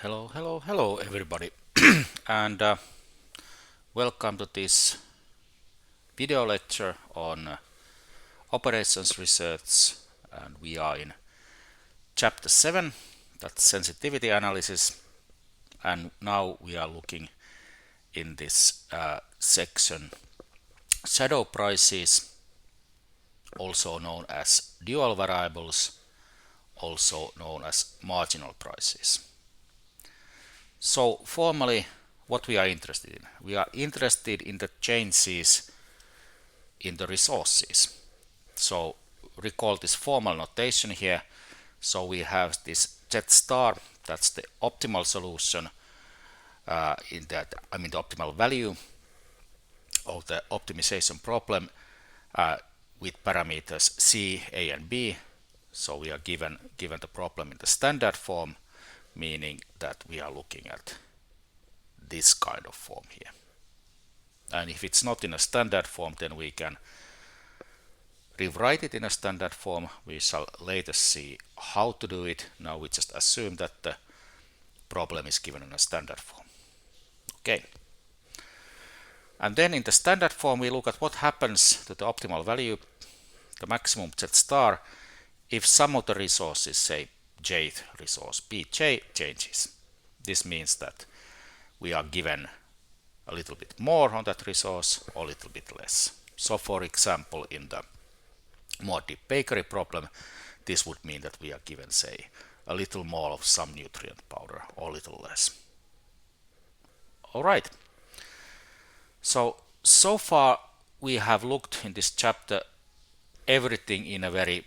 Hello, everybody, and welcome to this video lecture on operations research. And we are in chapter 7, that's sensitivity analysis, and now we are looking in this section shadow prices, also known as dual variables, also known as marginal prices. So formally, what we are interested in? We are interested in the changes in the resources. So recall this formal notation here. So we have this Z star, that's the optimal solution the optimal value of the optimization problem with parameters C, A, and B. So we are given the problem in the standard form, meaning that we are looking at this kind of form here. And if it's not in a standard form, then we can rewrite it in a standard form. We shall later see how to do it. Now we just assume that the problem is given in a standard form. Okay. And then in the standard form, we look at what happens to the optimal value, the maximum Z star, if some of the resources, say jth resource Pj, changes. This means that we are given a little bit more on that resource or a little bit less. So for example, in the more deep bakery problem, this would mean that we are given, say, a little more of some nutrient powder or a little less. All right. So far we have looked in this chapter everything in a very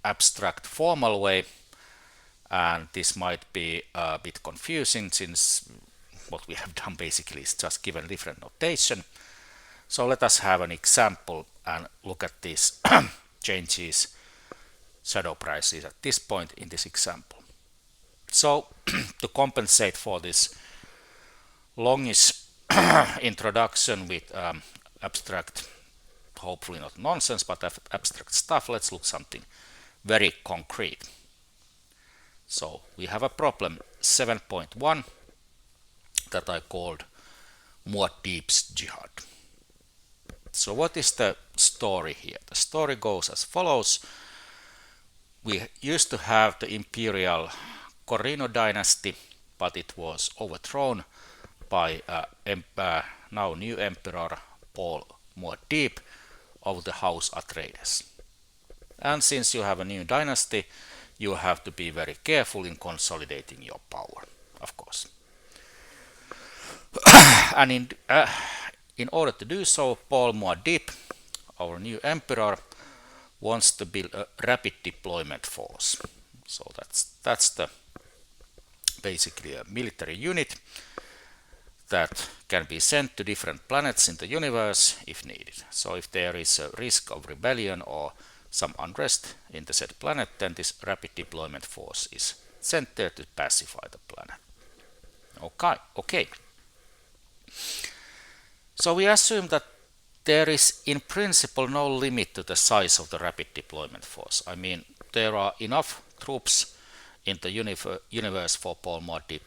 abstract formal way, and this might be a bit confusing since what we have done basically is just given different notation. So let us have an example and look at these changes, shadow prices at this point in this example. So to compensate for this longish introduction with abstract, hopefully not nonsense, but abstract stuff, let's look something very concrete. So we have a problem 7.1 that I called Muad'Dib's jihad. So what is the story here? The story goes as follows. We used to have the imperial Corino dynasty, but it was overthrown by now new emperor Paul Muad'Dib of the house Atreides. And since you have a new dynasty, you have to be very careful in consolidating your power, of course. And in order to do so, Paul Muad'Dib, our new emperor, wants to build a rapid deployment force. So that's the basically a military unit that can be sent to different planets in the universe if needed. So if there is a risk of rebellion or some unrest in the said planet, then this rapid deployment force is sent there to pacify the planet. Okay. So we assume that there is in principle no limit to the size of the rapid deployment force. I mean, there are enough troops in the universe for Paul Muad'Dib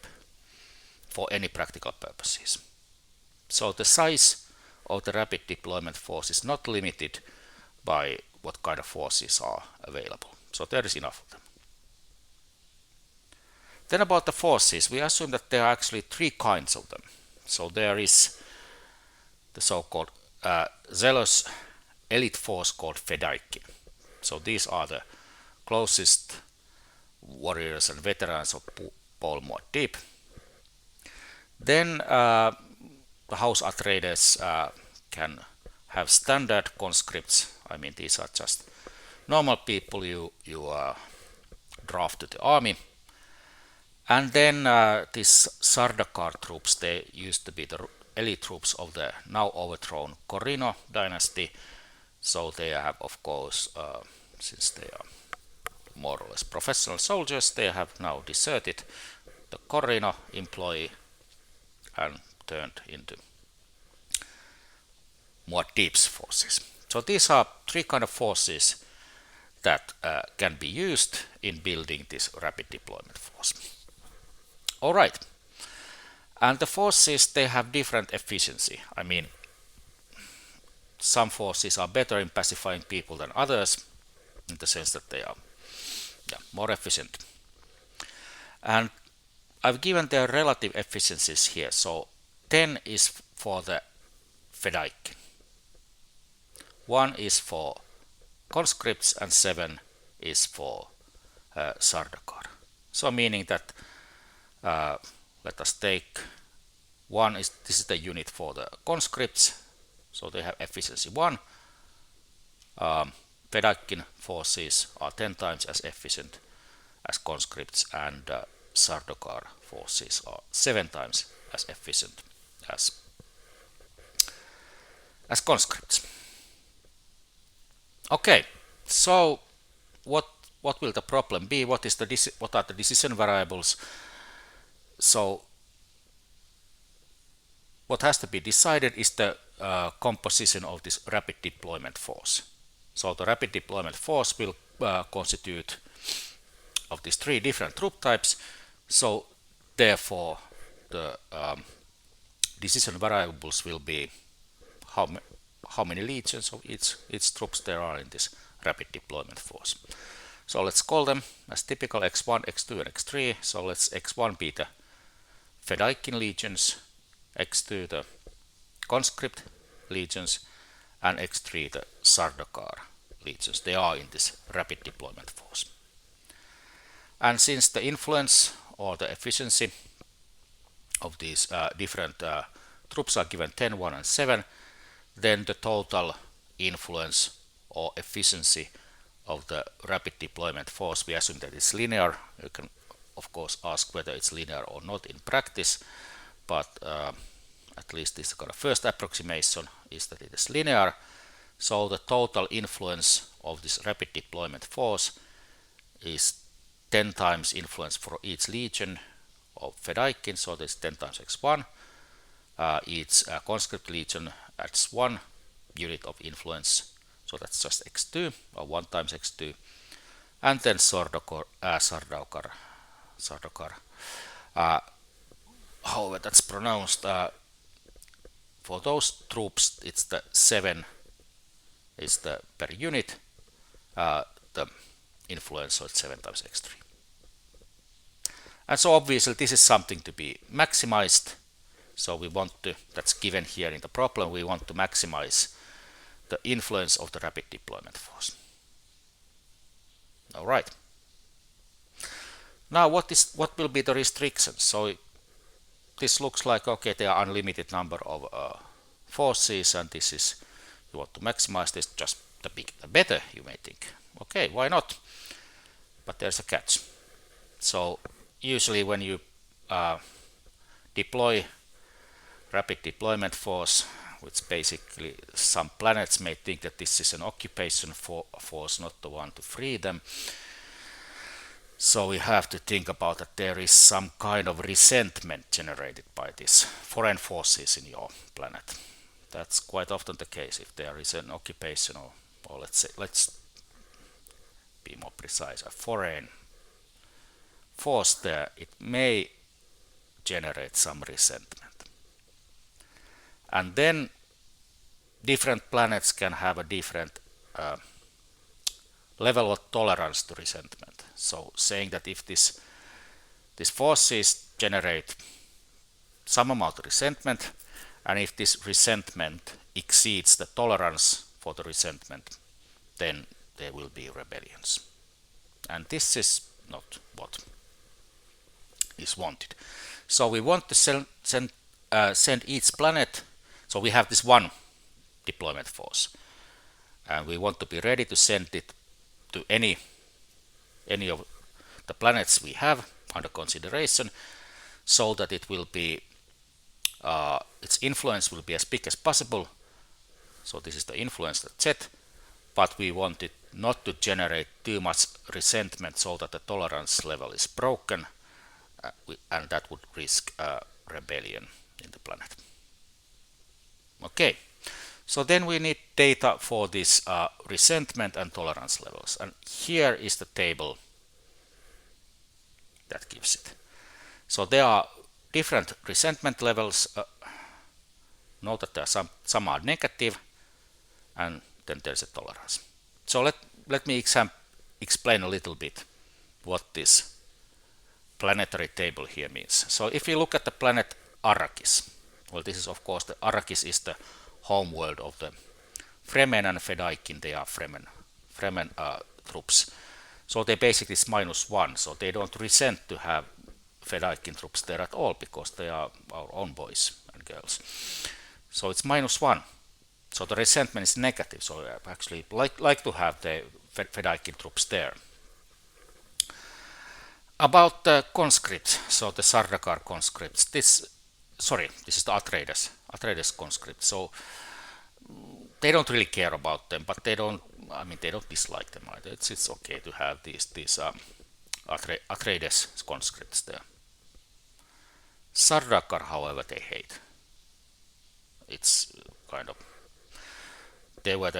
for any practical purposes. So the size of the rapid deployment force is not limited by what kind of forces are available. So there is enough of them. Then about the forces, we assume that there are actually three kinds of them. So there is the so-called zealous elite force called Fedaykin. So these are the closest warriors and veterans of Paul Muad'Dib. Then the house Atreides can have standard conscripts. I mean, these are just normal people you draft to the army. And then these Sardaukar troops, they used to be the elite troops of the now overthrown Corino dynasty. So they have, of course, since they are more or less professional soldiers, they have now deserted the Corino employee and turned into Muad'Dib's forces. So these are three kind of forces that can be used in building this rapid deployment force. All right. And the forces, they have different efficiency. I mean, some forces are better in pacifying people than others, in the sense that they are more efficient. And I've given their relative efficiencies here. So 10 is for the Fedaykin, 1 is for conscripts, and 7 is for Sardaukar. So meaning that let us take this is the unit for the conscripts, so they have efficiency 1. Fedaykin forces are 10 times as efficient as conscripts, and Sardaukar forces are 7 times as efficient as conscripts. Okay, so what will the problem be? What are the decision variables? So what has to be decided is the composition of this rapid deployment force. So the rapid deployment force will constitute of these 3 different troop types. So therefore the decision variables will be how many legions of each troops there are in this rapid deployment force. So let's call them as typical x1, x2, and x3. So let's x1 be the Fedaykin legions, x2 the conscript legions, and x3 the Sardaukar legions. They are in this rapid deployment force. And since the influence or the efficiency of these different troops are given 10, 1, and 7, then the total influence or efficiency of the rapid deployment force, we assume that it's linear. You can of course ask whether it's linear or not in practice, but at least this kind of first approximation is that it is linear. So the total influence of this rapid deployment force is 10 times influence for each legion of Fedaykin, so this 10 times x1. Each conscript legion adds 1 unit of influence, so that's just x2, or 1 times x2. And then Sardaukar, however that's pronounced, for those troops it's the 7 is the per unit, the influence, so it's 7 times x3. And so obviously this is something to be maximized. So we want to, that's given here in the problem, we want to maximize the influence of the rapid deployment force. All right. Now what will be the restrictions? So this looks like, okay, there are unlimited number of forces, and this is, you want to maximize this, just the bigger the better, you may think. Okay, why not? But there's a catch. So usually when you deploy rapid deployment force, which basically some planets may think that this is an occupation force, not the one to free them. So we have to think about that there is some kind of resentment generated by these foreign forces in your planet. That's quite often the case if there is an occupation, or let's be more precise, a foreign force there, it may generate some resentment. And then different planets can have a different level of tolerance to resentment. So saying that if these forces generate some amount of resentment, and if this resentment exceeds the tolerance for the resentment, then there will be rebellions. And this is not what is wanted. So we want to send each planet, so we have this one deployment force, and we want to be ready to send it to any of the planets we have under consideration, so that it will be its influence will be as big as possible. So this is the influence at Z, but we want it not to generate too much resentment so that the tolerance level is broken, and that would risk rebellion in the planet. Okay, so then we need data for this resentment and tolerance levels, and here is the table that gives it. So there are different resentment levels. Note that there are some are negative, and then there's a tolerance. So let me explain a little bit what this planetary table here means. So if you look at the planet Arrakis, well, this is of course the Arrakis is the home world of the Fremen and Fedaykin. They are Fremen troops. So they basically is -1. So they don't resent to have Fedaykin troops there at all because they are our own boys and girls. So it's -1. So the resentment is negative. So I actually like to have the Fedaykin troops there. About the conscripts, so the Sardaukar conscripts, this is the Atreides conscript. So they don't really care about them, but they don't dislike them either. It's okay to have these Atreides conscripts there. Sardaukar, however, they hate. It's kind of they were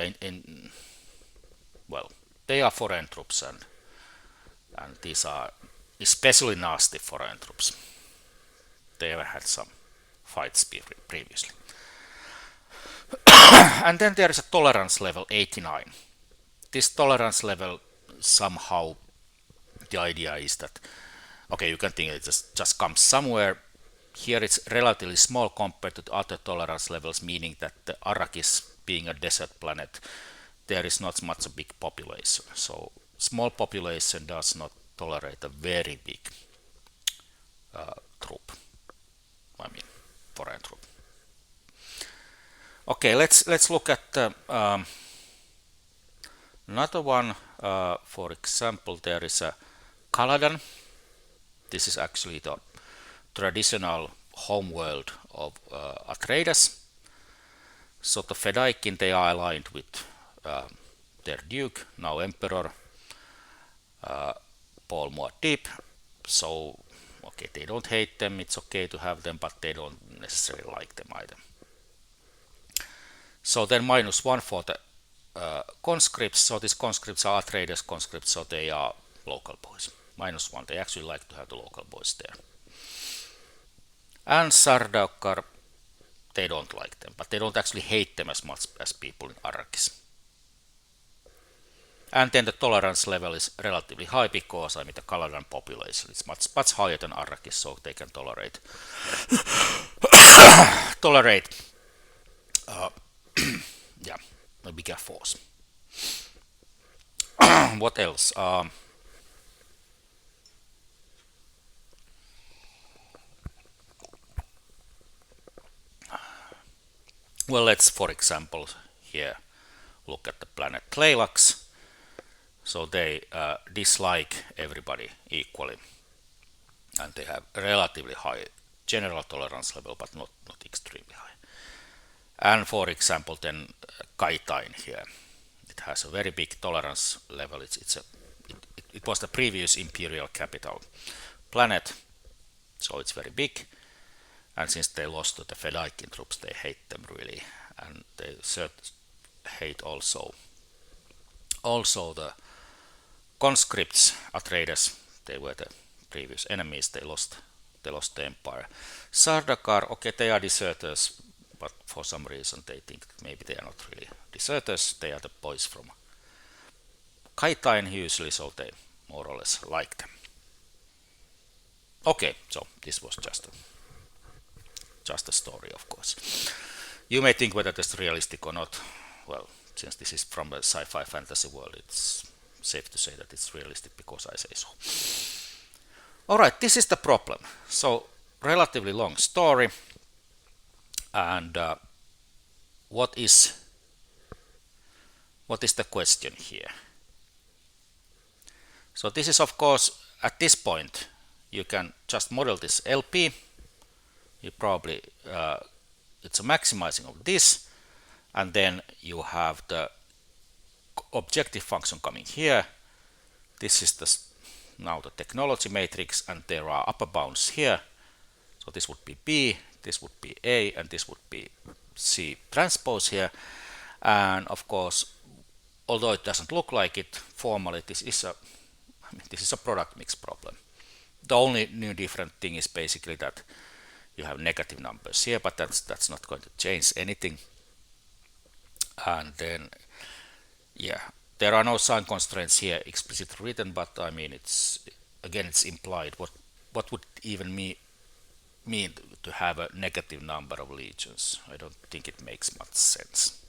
they are foreign troops, and these are especially nasty foreign troops. They have had some fights previously. And then there is a tolerance level 89. This tolerance level, somehow the idea is that, okay, you can think it just comes somewhere. Here it's relatively small compared to the other tolerance levels, meaning that the Arrakis being a desert planet, there is not much a big population. So small population does not tolerate a very big troop. Foreign troop. Okay, let's look at another one. For example, there is a Caladan. This is actually the traditional homeworld of Atreides. So the Fedaykin, they are aligned with their duke, now emperor, Paul Muad'Dib. So okay, they don't hate them, it's okay to have them, but they don't necessarily like them either. So then -1 for the conscripts. So these conscripts are Atreides conscripts, so they are local boys. -1, they actually like to have the local boys there. And Sardaukar, they don't like them, but they don't actually hate them as much as people in Arrakis. And then the tolerance level is relatively high because the Caladan population is much higher than Arrakis, so they can tolerate a bigger force. What else? Well, let's, for example, here look at the planet Tleilax. So they dislike everybody equally, and they have relatively high general tolerance level, but not extremely high. And for example, then Kaitain here, it has a very big tolerance level. It was the previous imperial capital planet, so it's very big. And since they lost to the Fedaykin troops, they hate them really, and they hate also the conscripts. Atreides, they were the previous enemies. They lost the empire. Sardaukar, okay, they are deserters, but for some reason they think maybe they are not really deserters. They are the boys from Kaitain usually, so they more or less like them. Okay, so this was just a story, of course. You may think whether this is realistic or not. Well, since this is from a sci-fi fantasy world, it's safe to say that it's realistic because I say so. Alright, this is the problem. So, relatively long story. And what is the question here? So this is, of course, at this point, you can just model this LP. You probably, it's a maximizing of this, and then you have the objective function coming here. This is now the technology matrix, and there are upper bounds here. So this would be B, this would be A, and this would be C transpose here. And of course, although it doesn't look like it formally, this is a product mix problem. The only new different thing is basically that you have negative numbers here, but that's not going to change anything. And then, yeah, there are no sign constraints here explicitly written, but I mean, it's again, it's implied. What would it even mean to have a negative number of legions? I don't think it makes much sense.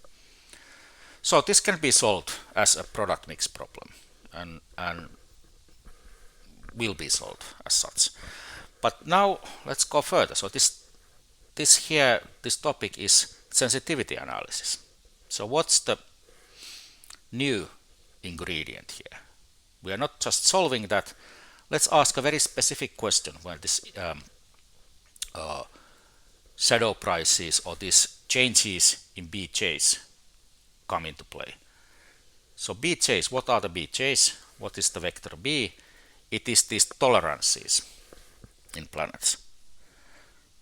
So this can be solved as a product mix problem, and will be solved as such. But now let's go further. So this topic is sensitivity analysis. So what's the new ingredient here? We are not just solving that. Let's ask a very specific question when this shadow prices or these changes in BJs come into play. So BJs, what are the BJs? What is the vector B? It is these tolerances in planets.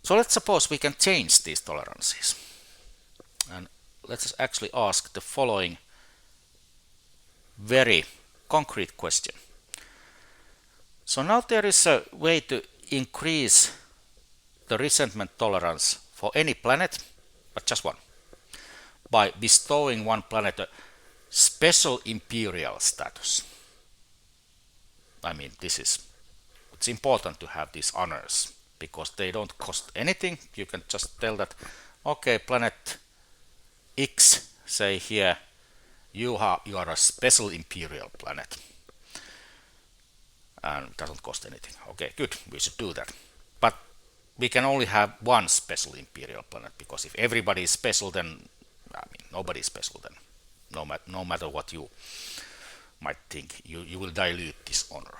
So let's suppose we can change these tolerances. And let's actually ask the following very concrete question. So now there is a way to increase the resentment tolerance for any planet, but just one, by bestowing one planet a special imperial status. I mean, it's important to have these honors because they don't cost anything. You can just tell that, okay, planet X, say here, you are a special imperial planet, and it doesn't cost anything. Okay, good, we should do that. But we can only have one special imperial planet, because if everybody is special, then I mean, nobody is special then. No matter what you might think, you will dilute this honor.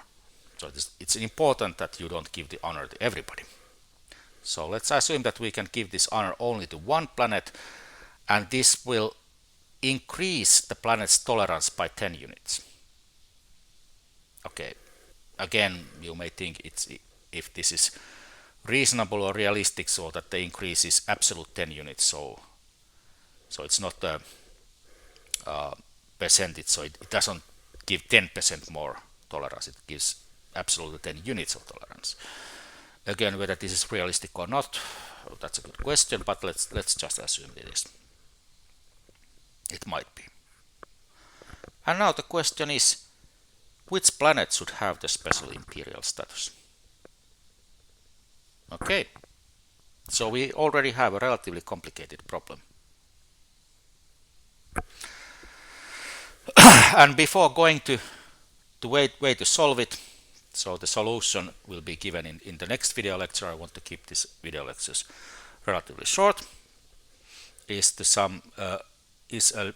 So it's important that you don't give the honor to everybody. So let's assume that we can give this honor only to one planet, and this will increase the planet's tolerance by 10 units. Okay, again, you may think if this is reasonable or realistic, so that the increase is absolute 10 units, so it's not a percentage, so it doesn't give 10% more tolerance, it gives absolutely 10 units of tolerance. Again, whether this is realistic or not, that's a good question, but let's just assume it is. It might be. And now the question is, which planet should have the special imperial status? Okay, so we already have a relatively complicated problem. And before going to way to solve it, so the solution will be given in the next video lecture. I want to keep these video lectures relatively short. Is a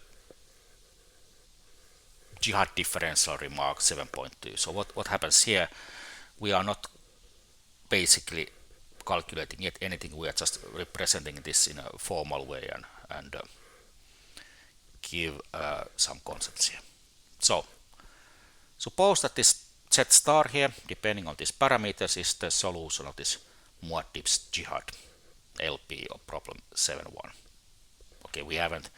jihad differential remark 7.2. So what happens here? We are not basically calculating yet anything. We are just representing this in a formal way and give some concepts here. So suppose that this z star here, depending on these parameters, is the solution of this Muad'Dib's jihad LP or problem 7.1. Okay, we haven't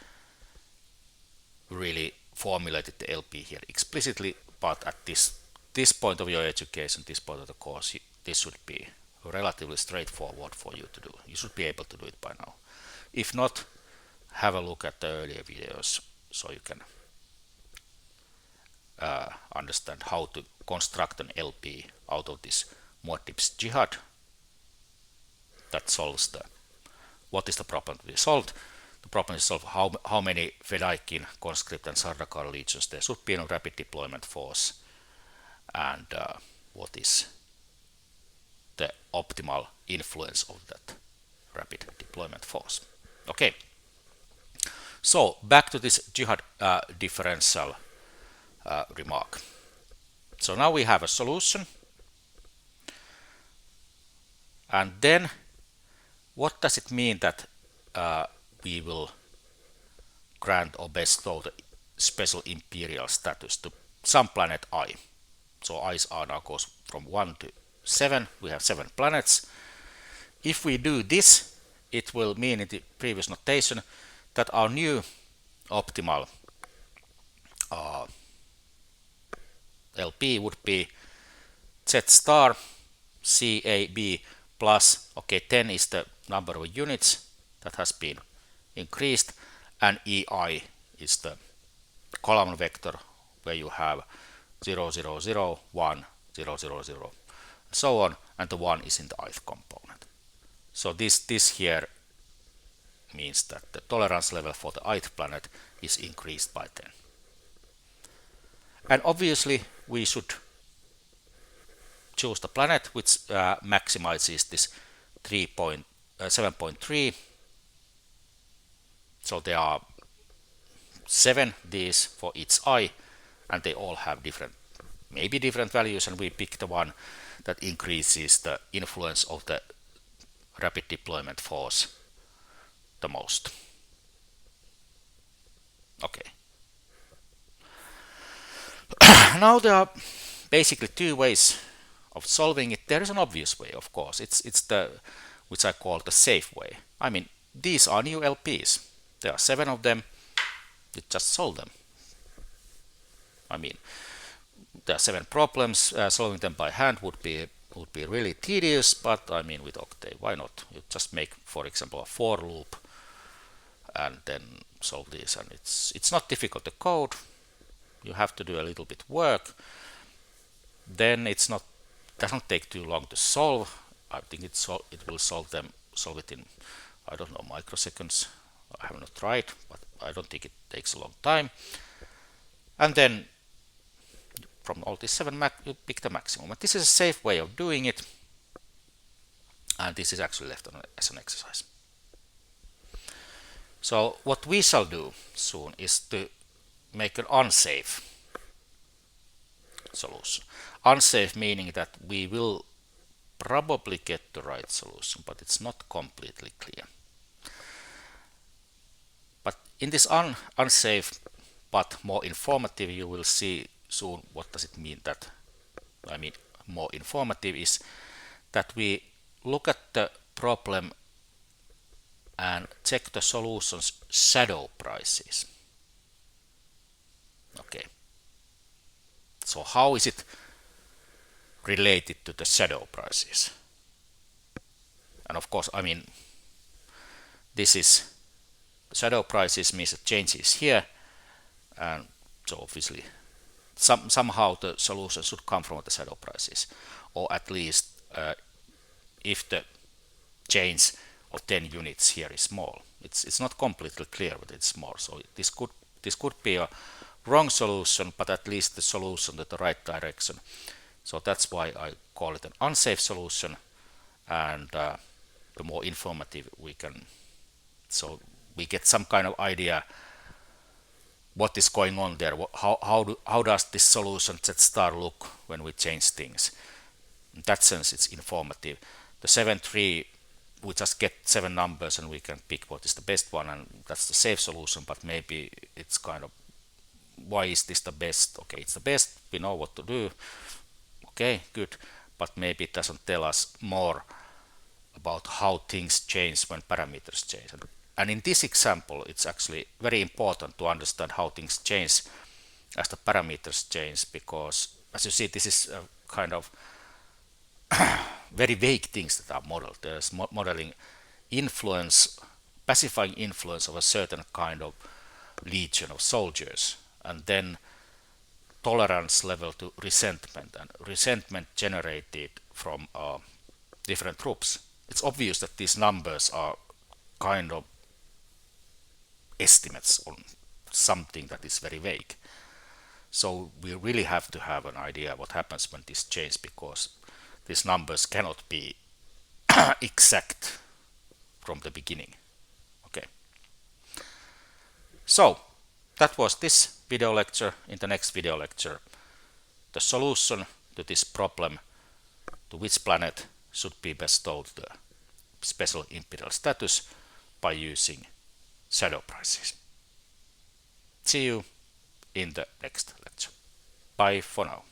really formulated the LP here explicitly, but at this point of your education, this point of the course, this should be relatively straightforward for you to do. You should be able to do it by now. If not, have a look at the earlier videos so you can understand how to construct an LP out of this Muad'Dib's jihad that solves what is the problem to be solved. The problem is solve how many Fedaykin, conscript and Sardaukar legions there should be in a rapid deployment force, and what is the optimal influence of that rapid deployment force. Okay, so back to this jihad differential remark. So now we have a solution, and then what does it mean that we will grant or bestow the special imperial status to some planet I? So I's are now goes from 1 to 7. We have 7 planets. If we do this, it will mean in the previous notation that our new optimal LP would be z star CAB plus, okay, 10 is the number of units that has been increased, and EI is the column vector where you have 0, 0, 0, 1, 0, 0, 0, so on, and the 1 is in the ith component. So this here means that the tolerance level for the ith planet is increased by 10. And obviously we should choose the planet which maximizes this 7.3. So there are 7 these for each eye, and they all have maybe different values, and we pick the one that increases the influence of the rapid deployment force the most. Okay. Now there are basically 2 ways of solving it. There is an obvious way, of course. It's the which I call the safe way. I mean, these are new LPs. There are 7 of them. You just solve them. I mean, there are 7 problems. Solving them by hand would be really tedious, but I mean, with Octave, why not? You just make, for example, a for loop and then solve this, and it's not difficult to code. You have to do a little bit work. Then doesn't take too long to solve. I think it will solve it in, I don't know, microseconds. I have not tried, but I don't think it takes a long time. And then from all these 7 you pick the maximum. But this is a safe way of doing it, and this is actually left as an exercise. So what we shall do soon is to make an unsafe solution. Unsafe meaning that we will probably get the right solution, but it's not completely clear. But in this unsafe but more informative, you will see soon what does it mean that, I mean, more informative is that we look at the problem and check the solution's shadow prices. Okay. So how is it related to the shadow prices? And of course, I mean, this is the shadow prices means that change is here, and so obviously somehow the solution should come from the shadow prices, or at least if the change of 10 units here is small. It's not completely clear, but it's small. So this could be a wrong solution, but at least the solution to the right direction. So that's why I call it an unsafe solution, and the more informative we can, so we get some kind of idea what is going on there. How does this solution set star look when we change things? In that sense, it's informative. The 7.3, we just get 7 numbers and we can pick what is the best one, and that's the safe solution. But maybe it's kind of, why is this the best? Okay, it's the best. We know what to do. Okay, good. But maybe it doesn't tell us more about how things change when parameters change. And in this example, it's actually very important to understand how things change as the parameters change, because as you see, this is a kind of very vague things that are modeled. There's modeling influence, pacifying influence of a certain kind of legion of soldiers, and then tolerance level to resentment, and resentment generated from different troops. It's obvious that these numbers are kind of estimates on something that is very vague. So we really have to have an idea what happens when this changes, because these numbers cannot be exact from the beginning. Okay. So that was this video lecture. In the next video lecture, the solution to this problem, to which planet should be bestowed the special imperial status by using shadow prices. See you in the next lecture. Bye for now.